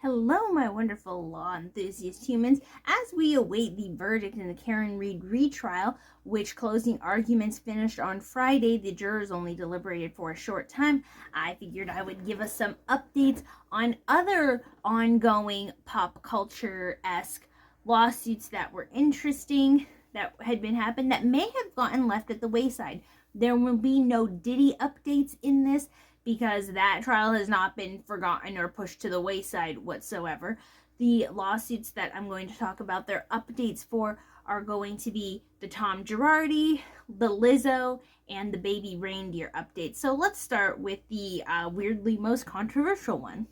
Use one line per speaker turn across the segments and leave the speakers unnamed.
Hello, my wonderful law enthusiast humans. As we await the verdict in the Karen Read retrial, which closing arguments finished on Friday, the jurors only deliberated for a short time. I figured I would give us some updates on other ongoing pop culture-esque lawsuits that were interesting, that had been happened, that may have gotten left at the wayside. There will be no Diddy updates in this, because that trial has not been forgotten or pushed to the wayside whatsoever. The lawsuits that I'm going to talk about, their updates for, are going to be the Tom Girardi, the Lizzo, and the baby Reindeer updates. So let's start with the weirdly most controversial one.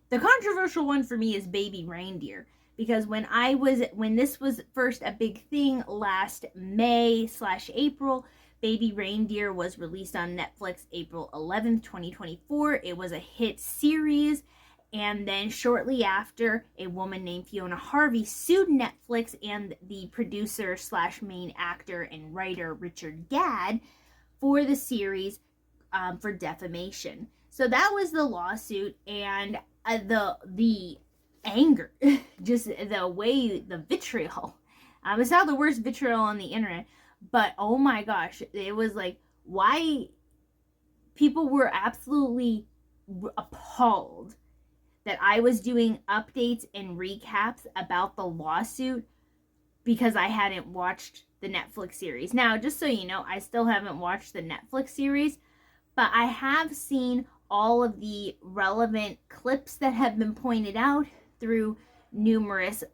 The controversial one for me is baby Reindeer, because when this was first a big thing last May/April, Baby Reindeer was released on Netflix April 11th, 2024. It was a hit series. And then shortly after, a woman named Fiona Harvey sued Netflix and the producer/main actor and writer Richard Gadd for the series for defamation. So that was the lawsuit, and the anger, just the way, the vitriol. It's not the worst vitriol on the internet. But oh my gosh, it was like, why people were absolutely appalled that I was doing updates and recaps about the lawsuit because I hadn't watched the Netflix series. Now, just so you know, I still haven't watched the Netflix series, but I have seen all of the relevant clips that have been pointed out through numerous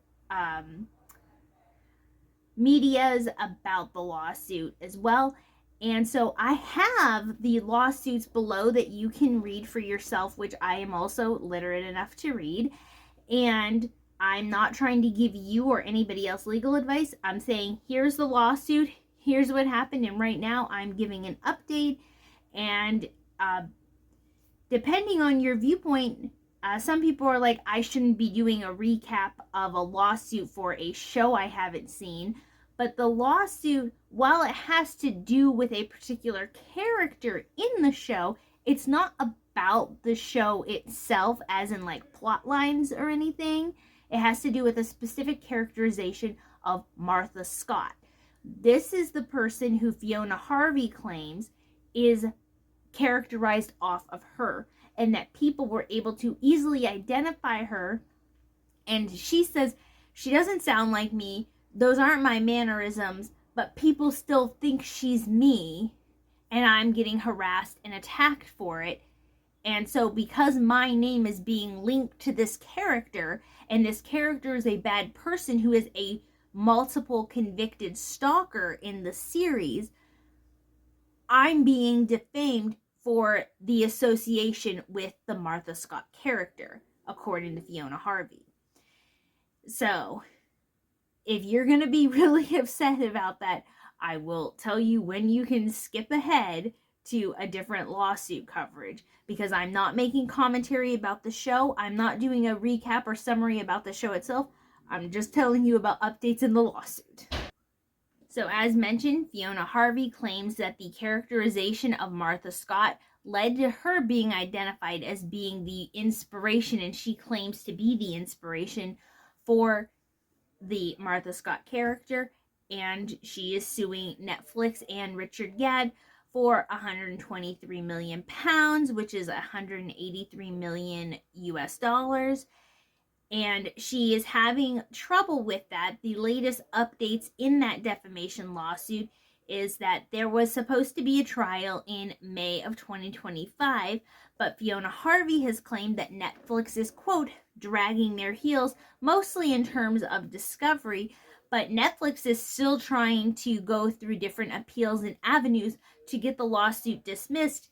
medias about the lawsuit as well. And so I have the lawsuits below that you can read for yourself, which I am also literate enough to read. And I'm not trying to give you or anybody else legal advice. I'm saying, here's the lawsuit, here's what happened, and right now I'm giving an update. And depending on your viewpoint, some people are like, I shouldn't be doing a recap of a lawsuit for a show I haven't seen. But the lawsuit, while it has to do with a particular character in the show, it's not about the show itself, as in like plot lines or anything. It has to do with a specific characterization of Martha Scott. This is the person who Fiona Harvey claims is characterized off of her, and that people were able to easily identify her. And she says, she doesn't sound like me, those aren't my mannerisms, but people still think she's me, and I'm getting harassed and attacked for it. And so because my name is being linked to this character, and this character is a bad person who is a multiple convicted stalker in the series, I'm being defamed for the association with the Martha Scott character, according to Fiona Harvey. So if you're going to be really upset about that, I will tell you when you can skip ahead to a different lawsuit coverage, because I'm not making commentary about the show. I'm not doing a recap or summary about the show itself. I'm just telling you about updates in the lawsuit. So as mentioned, Fiona Harvey claims that the characterization of Martha Scott led to her being identified as being the inspiration, and she claims to be the inspiration for the Martha Scott character, and she is suing Netflix and Richard Gadd for 123 million pounds, which is 183 million US dollars. And she is having trouble with that. The latest updates in that defamation lawsuit is that there was supposed to be a trial in May of 2025, but Fiona Harvey has claimed that Netflix is, quote, dragging their heels, mostly in terms of discovery, but Netflix is still trying to go through different appeals and avenues to get the lawsuit dismissed,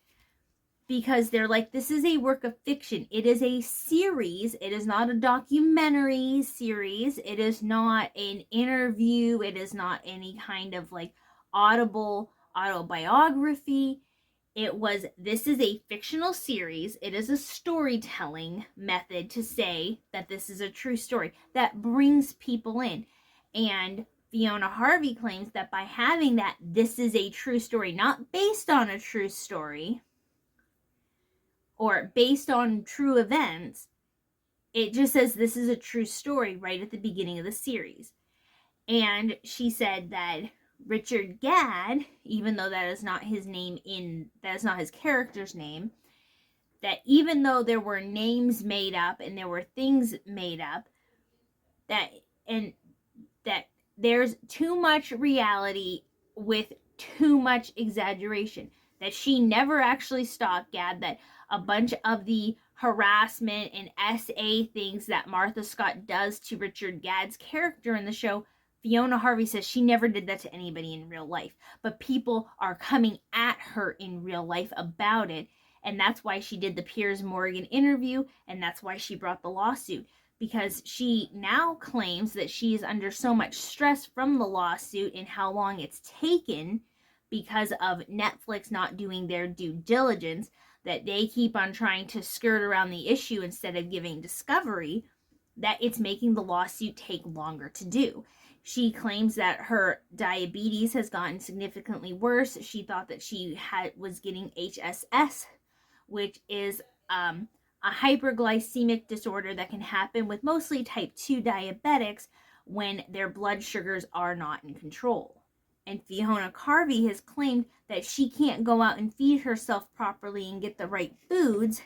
because they're like, this is a work of fiction. It is a series. It is not a documentary series. It is not an interview. It is not any kind of like audible autobiography. This is a fictional series. It is a storytelling method to say that this is a true story that brings people in. And Fiona Harvey claims that by having that, this is a true story, not based on a true story or based on true events, it just says this is a true story right at the beginning of the series. And she said that Richard Gadd, even though that is not his name that is not his character's name, that even though there were names made up and there were things made up, that there's too much reality with too much exaggeration. That she never actually stalked Gadd, that a bunch of the harassment and SA things that Martha Scott does to Richard Gadd's character in the show, Fiona Harvey says she never did that to anybody in real life. But people are coming at her in real life about it. And that's why she did the Piers Morgan interview, and that's why she brought the lawsuit. Because she now claims that she is under so much stress from the lawsuit and how long it's taken because of Netflix not doing their due diligence, that they keep on trying to skirt around the issue instead of giving discovery, that it's making the lawsuit take longer to do. She claims that her diabetes has gotten significantly worse. She thought that she was getting HSS, which is a hyperglycemic disorder that can happen with mostly type 2 diabetics when their blood sugars are not in control. And Fiona Harvey has claimed that she can't go out and feed herself properly and get the right foods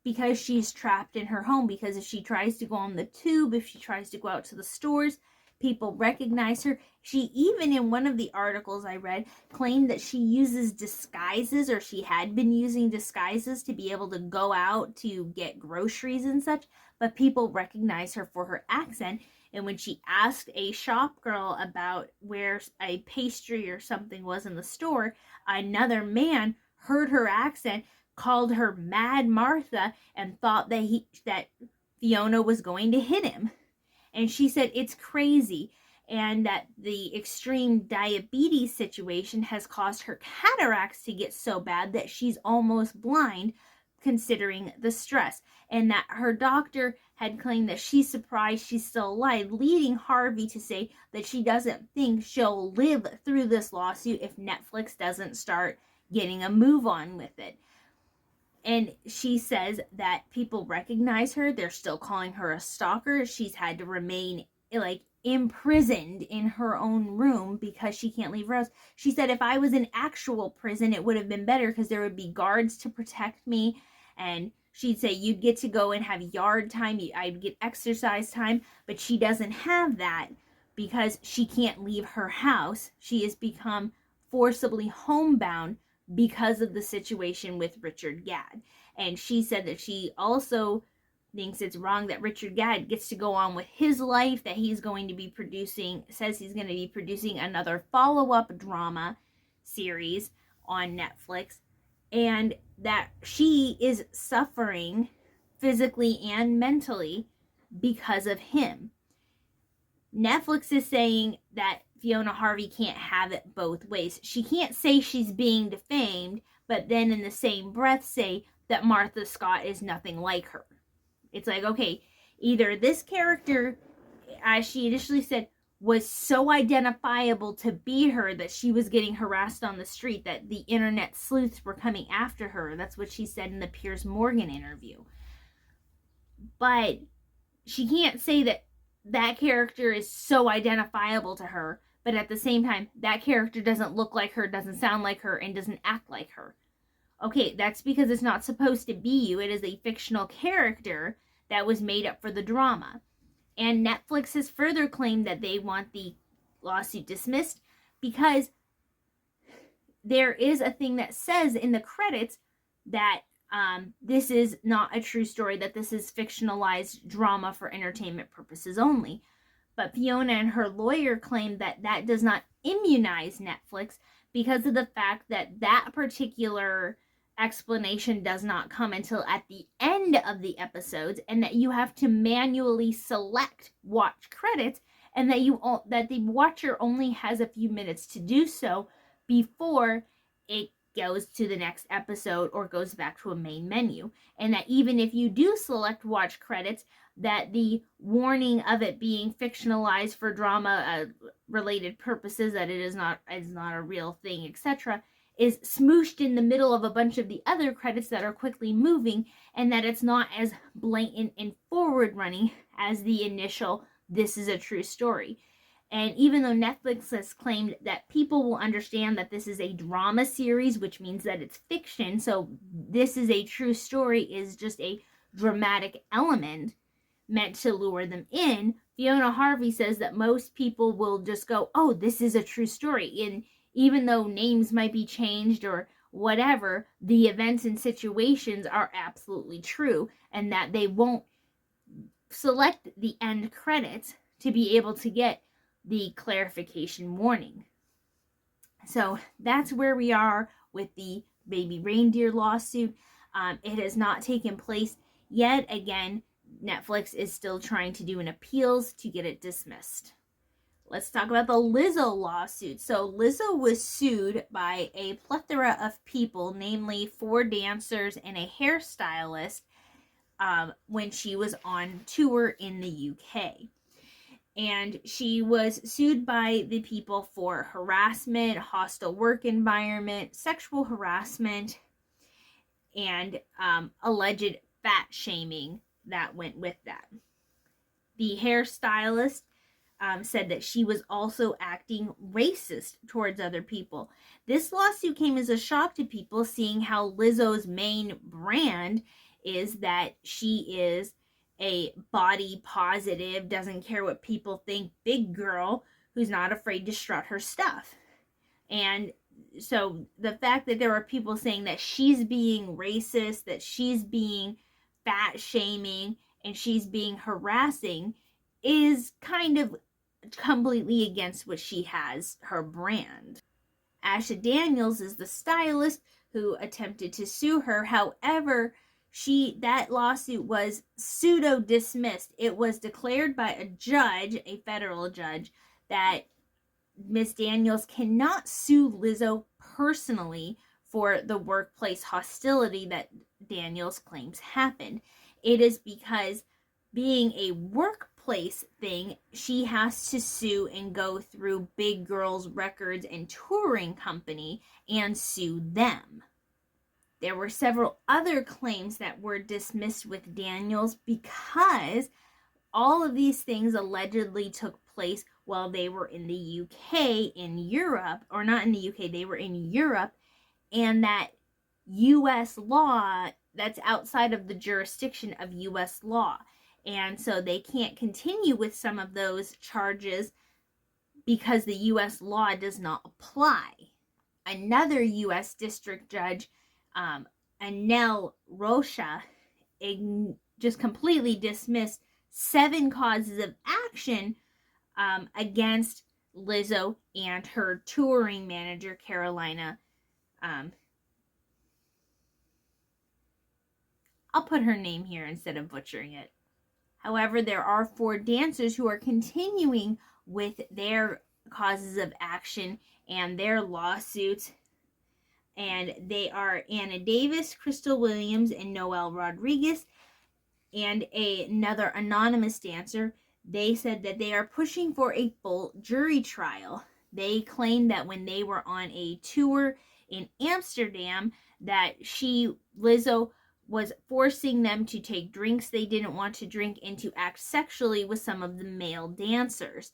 because she's trapped in her home. Because if she tries to go on the tube, if she tries to go out to the stores, people recognize her. She even, in one of the articles I read, claimed that she uses disguises, or she had been using disguises to be able to go out to get groceries and such, but people recognize her for her accent. And when she asked a shop girl about where a pastry or something was in the store, another man heard her accent, called her Mad Martha, and thought that Fiona was going to hit him. And she said it's crazy, and that the extreme diabetes situation has caused her cataracts to get so bad that she's almost blind, considering the stress. And that her doctor had claimed that she's surprised she's still alive, leading Harvey to say that she doesn't think she'll live through this lawsuit if Netflix doesn't start getting a move on with it. And she says that people recognize her. They're still calling her a stalker. She's had to remain imprisoned in her own room because she can't leave her house. She said if I was in actual prison, it would have been better because there would be guards to protect me. And she'd say you'd get to go and have yard time. I'd get exercise time. But she doesn't have that because she can't leave her house. She has become forcibly homebound because of the situation with Richard Gadd. And she said that she also thinks it's wrong that Richard Gadd gets to go on with his life, that he's going to be producing another follow-up drama series on Netflix, and that she is suffering physically and mentally because of him. Netflix is saying that Fiona Harvey can't have it both ways. She can't say she's being defamed, but then in the same breath say that Martha Scott is nothing like her. It's like, okay, either this character, as she initially said, was so identifiable to be her that she was getting harassed on the street, that the internet sleuths were coming after her. That's what she said in the Piers Morgan interview. But she can't say that character is so identifiable to her, but at the same time, that character doesn't look like her, doesn't sound like her, and doesn't act like her. Okay, that's because it's not supposed to be you. It is a fictional character that was made up for the drama. And Netflix has further claimed that they want the lawsuit dismissed because there is a thing that says in the credits that this is not a true story, that this is fictionalized drama for entertainment purposes only. But Fiona and her lawyer claim that that does not immunize Netflix because of the fact that that particular explanation does not come until at the end of the episodes, and that you have to manually select watch credits, and that the watcher only has a few minutes to do so before it goes to the next episode or goes back to a main menu. And that even if you do select watch credits, that the warning of it being fictionalized for drama related purposes, that it is not a real thing, etc., is smooshed in the middle of a bunch of the other credits that are quickly moving, and that it's not as blatant and forward running as the initial "this is a true story." And even though Netflix has claimed that people will understand that this is a drama series, which means that it's fiction, so "this is a true story" is just a dramatic element meant to lure them in, Fiona Harvey says that most people will just go, "Oh, this is a true story." And even though names might be changed or whatever, the events and situations are absolutely true, and that they won't select the end credits to be able to get the clarification warning. So that's where we are with the baby reindeer lawsuit. It has not taken place yet. Again, Netflix is still trying to do an appeals to get it dismissed. Let's talk about the Lizzo lawsuit. So Lizzo was sued by a plethora of people, namely 4 dancers and a hairstylist, when she was on tour in the UK. And she was sued by the people for harassment, hostile work environment, sexual harassment, and alleged fat shaming that went with that. The hairstylist said that she was also acting racist towards other people. This lawsuit came as a shock to people, seeing how Lizzo's main brand is that she is a body positive, doesn't care what people think, big girl who's not afraid to strut her stuff. And so the fact that there are people saying that she's being racist, that she's being fat shaming, and she's being harassing is kind of completely against what she has, her brand. Asha Daniels is the stylist who attempted to sue her. However, that lawsuit was pseudo dismissed. It was declared by a judge, a federal judge, that Miss Daniels cannot sue Lizzo personally for the workplace hostility that Daniels claims happened. It is because, being a workplace thing, she has to sue and go through Big Girls Records and touring company and sue them. There were several other claims that were dismissed with Daniels because all of these things allegedly took place while they were in the UK, in Europe, or not in the UK, they were in Europe, and that US law, that's outside of the jurisdiction of US law. And so they can't continue with some of those charges because the US law does not apply. Another US district judge, Anel Rocha, just completely dismissed 7 causes of action against Lizzo and her touring manager, Carolina. I'll put her name here instead of butchering it. However, there are 4 dancers who are continuing with their causes of action and their lawsuits. And they are Anna Davis, Crystal Williams, and Noel Rodriguez. And another anonymous dancer. They said that they are pushing for a full jury trial. They claimed that when they were on a tour in Amsterdam, that Lizzo, was forcing them to take drinks they didn't want to drink and to act sexually with some of the male dancers,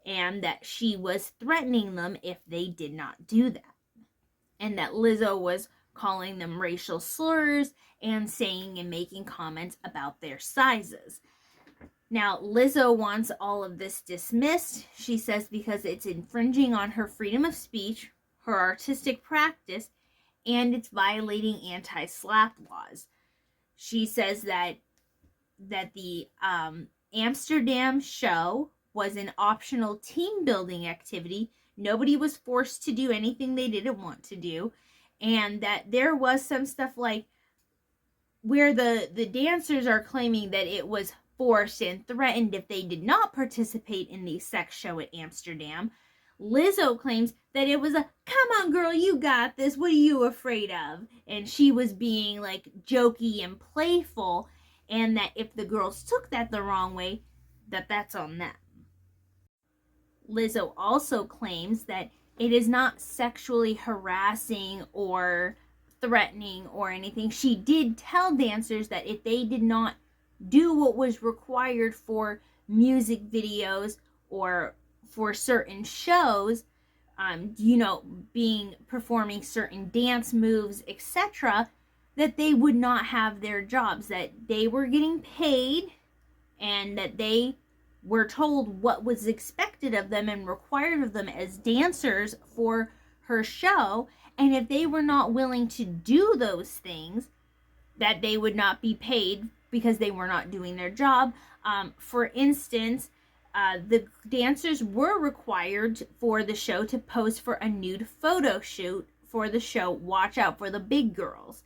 and that she was threatening them if they did not do that, and that Lizzo was calling them racial slurs and saying and making comments about their sizes. Now, Lizzo wants all of this dismissed, she says, because it's infringing on her freedom of speech, her artistic practice, and it's violating anti-slap laws. She says that the Amsterdam show was an optional team building activity. Nobody was forced to do anything they didn't want to do. And that there was some stuff like where the dancers are claiming that it was forced and threatened if they did not participate in the sex show at Amsterdam. Lizzo claims that it was a, "come on girl, you got this, what are you afraid of?" And she was being like jokey and playful, and that if the girls took that the wrong way, that's on them. Lizzo also claims that It is not sexually harassing or threatening or anything. She did tell dancers that if they did not do what was required for music videos or for certain shows, performing certain dance moves, etc., that they would not have their jobs, that they were getting paid and that they were told what was expected of them and required of them as dancers for her show. And if they were not willing to do those things, that they would not be paid because they were not doing their job. For instance, the dancers were required for the show to pose for a nude photo shoot for the show Watch Out for the Big Girls.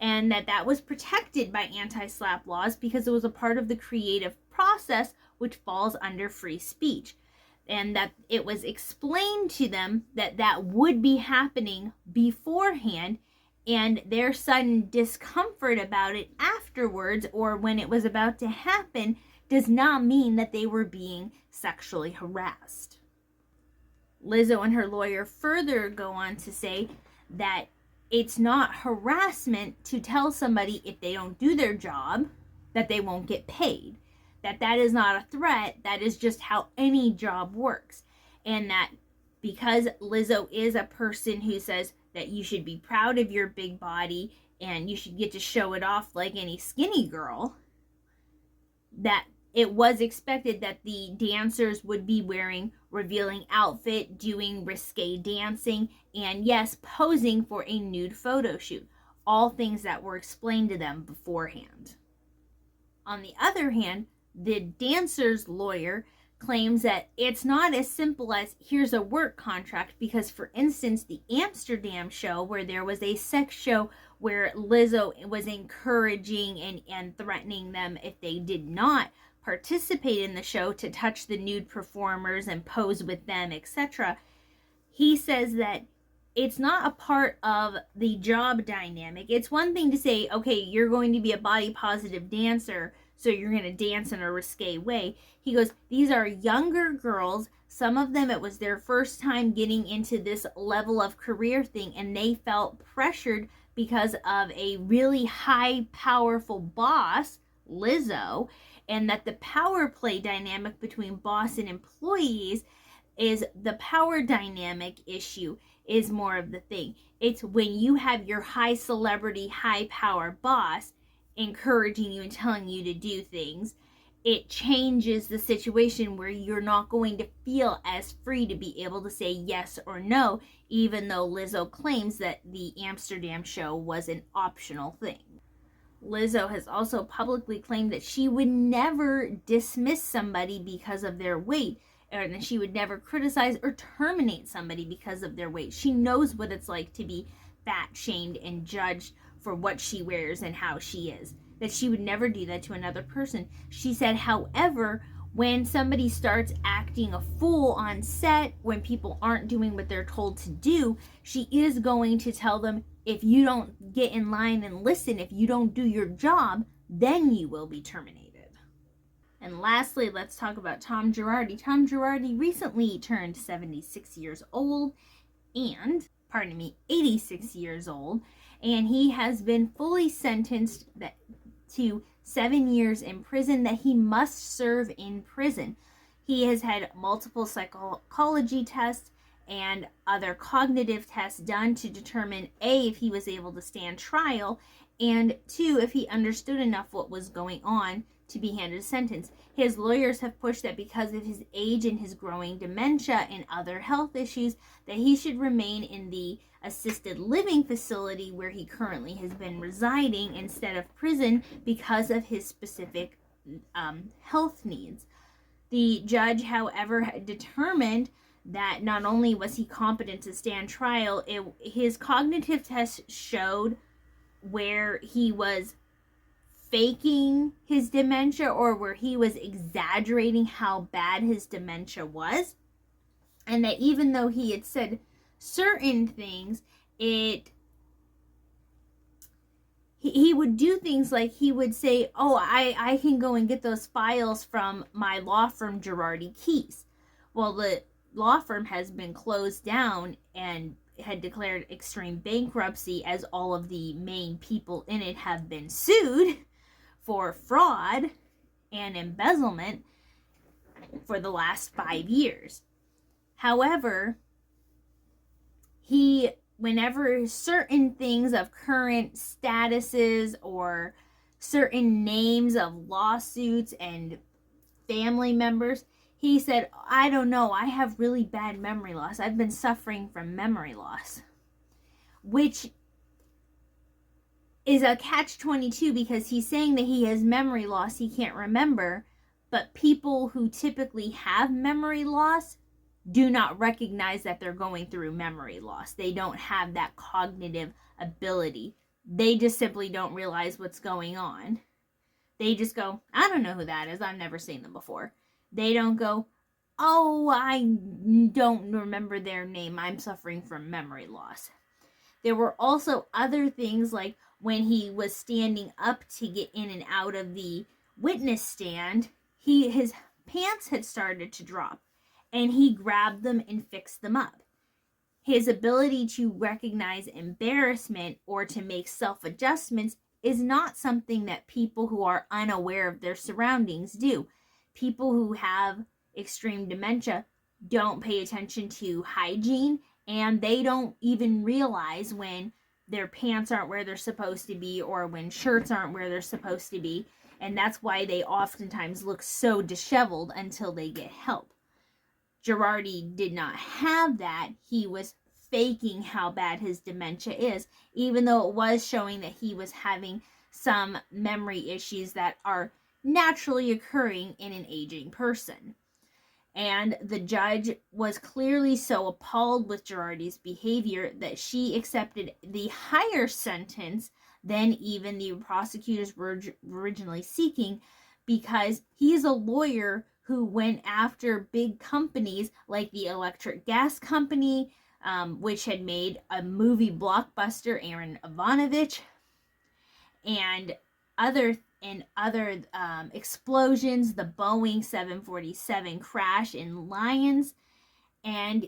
And that was protected by anti-slap laws because it was a part of the creative process, which falls under free speech. And that it was explained to them that would be happening beforehand, and their sudden discomfort about it afterwards or when it was about to happen does not mean that they were being sexually harassed. Lizzo and her lawyer further go on to say that it's not harassment to tell somebody if they don't do their job that they won't get paid. That is not a threat. That is just how any job works. And that because Lizzo is a person who says that you should be proud of your big body and you should get to show it off like any skinny girl, that it was expected that the dancers would be wearing revealing outfit, doing risque dancing, and yes, posing for a nude photo shoot. All things that were explained to them beforehand. On the other hand, the dancer's lawyer claims that it's not as simple as here's a work contract, because for instance, the Amsterdam show where there was a sex show where Lizzo was encouraging and threatening them if they did not participate in the show to touch the nude performers and pose with them, etc. He says that it's not a part of the job dynamic. It's one thing to say, okay, you're going to be a body positive dancer, so you're going to dance in a risque way. He goes, these are younger girls. Some of them, it was their first time getting into this level of career thing, and they felt pressured because of a really high, powerful boss, Lizzo, and that the power play dynamic between boss and employees is the power dynamic issue is more of the thing. It's when you have your high celebrity, high power boss encouraging you and telling you to do things, it changes the situation where you're not going to feel as free to be able to say yes or no, even though Lizzo claims that the Amsterdam show was an optional thing. Lizzo has also publicly claimed that she would never dismiss somebody because of their weight, or that she would never criticize or terminate somebody because of their weight. She knows what it's like to be fat shamed and judged for what she wears and how she is. That she would never do that to another person. She said, however, when somebody starts acting a fool on set, when people aren't doing what they're told to do, she is going to tell them, if you don't get in line and listen, if you don't do your job, then you will be terminated. And lastly, let's talk about Tom Girardi. Tom Girardi recently turned 76 years old and, 86 years old, and he has been fully sentenced to 7 years in prison that he must serve in prison. He has had multiple psychology tests and other cognitive tests done to determine A, if he was able to stand trial, and 2, if he understood enough what was going on to be handed a sentence. His lawyers have pushed that because of his age and his growing dementia and other health issues, that he should remain in the assisted living facility where he currently has been residing instead of prison because of his specific health needs. The judge, however, determined that not only was he competent to stand trial, his cognitive tests showed where he was faking his dementia or where he was exaggerating how bad his dementia was, and that even though he had said certain things, he would do things like he would say, oh, I can go and get those files from my law firm, Girardi Keys. Well, law firm has been closed down and had declared extreme bankruptcy, as all of the main people in it have been sued for fraud and embezzlement for the last 5 years. However, whenever certain things of current statuses or certain names of lawsuits and family members, he said, I don't know, I have really bad memory loss. I've been suffering from memory loss. Which is a catch-22, because he's saying that he has memory loss, he can't remember, but people who typically have memory loss do not recognize that they're going through memory loss. They don't have that cognitive ability. They just simply don't realize what's going on. They just go, I don't know who that is. I've never seen them before. They don't go, oh, I don't remember their name. I'm suffering from memory loss. There were also other things, like when he was standing up to get in and out of the witness stand, his pants had started to drop, and he grabbed them and fixed them up. His ability to recognize embarrassment or to make self-adjustments is not something that people who are unaware of their surroundings do. People who have extreme dementia don't pay attention to hygiene, and they don't even realize when their pants aren't where they're supposed to be or when shirts aren't where they're supposed to be, and that's why they oftentimes look so disheveled until they get help. Girardi did not have that. He was faking how bad his dementia is, even though it was showing that he was having some memory issues that are naturally occurring in an aging person. And the judge was clearly so appalled with Girardi's behavior that she accepted the higher sentence than even the prosecutors were originally seeking, because he's a lawyer who went after big companies like the electric gas company, which had made a movie blockbuster, Aaron Ivanovich, and other explosions, the Boeing 747 crash in Lyons, and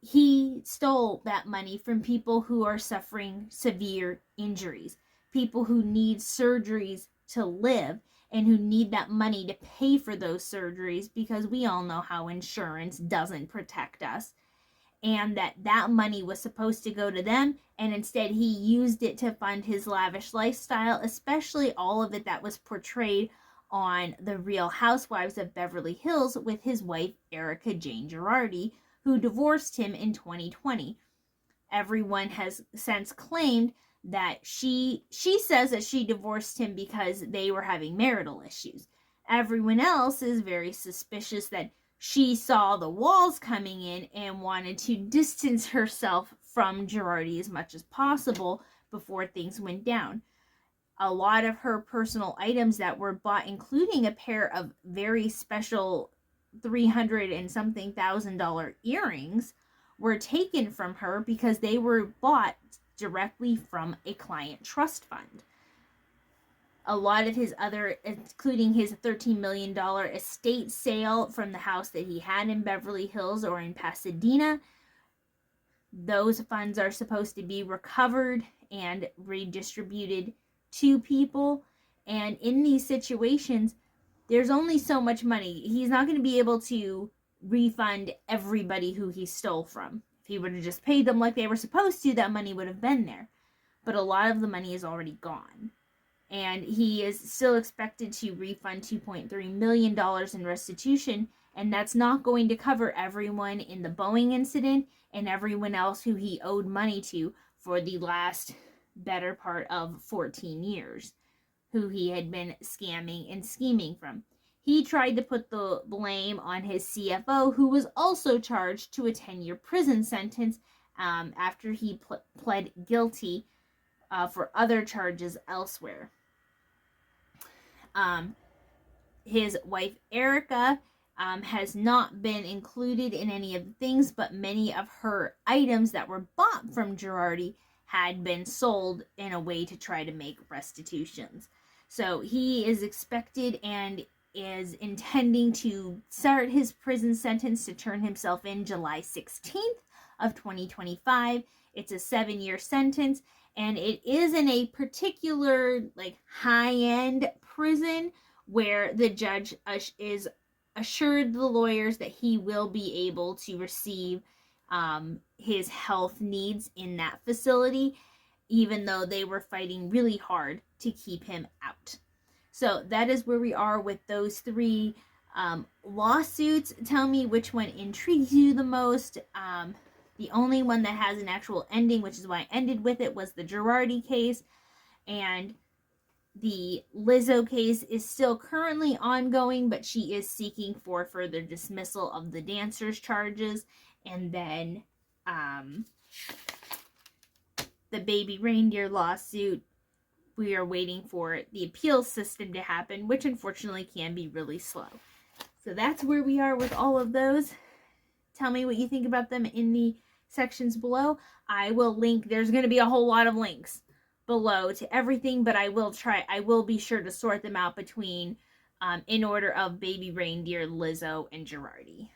he stole that money from people who are suffering severe injuries, people who need surgeries to live, and who need that money to pay for those surgeries, because we all know how insurance doesn't protect us, and that money was supposed to go to them, and instead he used it to fund his lavish lifestyle, especially all of it that was portrayed on The Real Housewives of Beverly Hills with his wife Erica Jane Girardi, who divorced him in 2020. Everyone has since claimed that she says that she divorced him because they were having marital issues. Everyone else is very suspicious that she saw the walls coming in and wanted to distance herself from Girardi as much as possible before things went down. A lot of her personal items that were bought, including a pair of very special $300 and something thousand earrings, were taken from her because they were bought directly from a client trust fund. A lot of his other, including his $13 million estate sale from the house that he had in Beverly Hills or in Pasadena, those funds are supposed to be recovered and redistributed to people. And in these situations, there's only so much money. He's not going to be able to refund everybody who he stole from. If he would have just paid them like they were supposed to, that money would have been there. But a lot of the money is already gone. And he is still expected to refund $2.3 million in restitution, and that's not going to cover everyone in the Boeing incident and everyone else who he owed money to for the last better part of 14 years, who he had been scamming and scheming from. He tried to put the blame on his CFO, who was also charged to a 10-year prison sentence after he pled guilty for other charges elsewhere. His wife Erica has not been included in any of the things, but many of her items that were bought from Girardi had been sold in a way to try to make restitutions. So he is expected, and is intending to start his prison sentence to turn himself in July 16th of 2025. It's a 7-year sentence, and it is in a particular like high-end prison where the judge is assured the lawyers that he will be able to receive his health needs in that facility, even though they were fighting really hard to keep him out. So that is where we are with those 3 lawsuits. Tell me which one intrigues you the most. The only one that has an actual ending, which is why I ended with it, was the Girardi case. And the Lizzo case is still currently ongoing, but she is seeking for further dismissal of the dancers' charges. And then the baby reindeer lawsuit, we are waiting for the appeals system to happen, which unfortunately can be really slow. So that's where we are with all of those. Tell me what you think about them in the sections below. I will link, there's going to be a whole lot of links below to everything, but I will be sure to sort them out between in order of baby reindeer, Lizzo, and Girardi.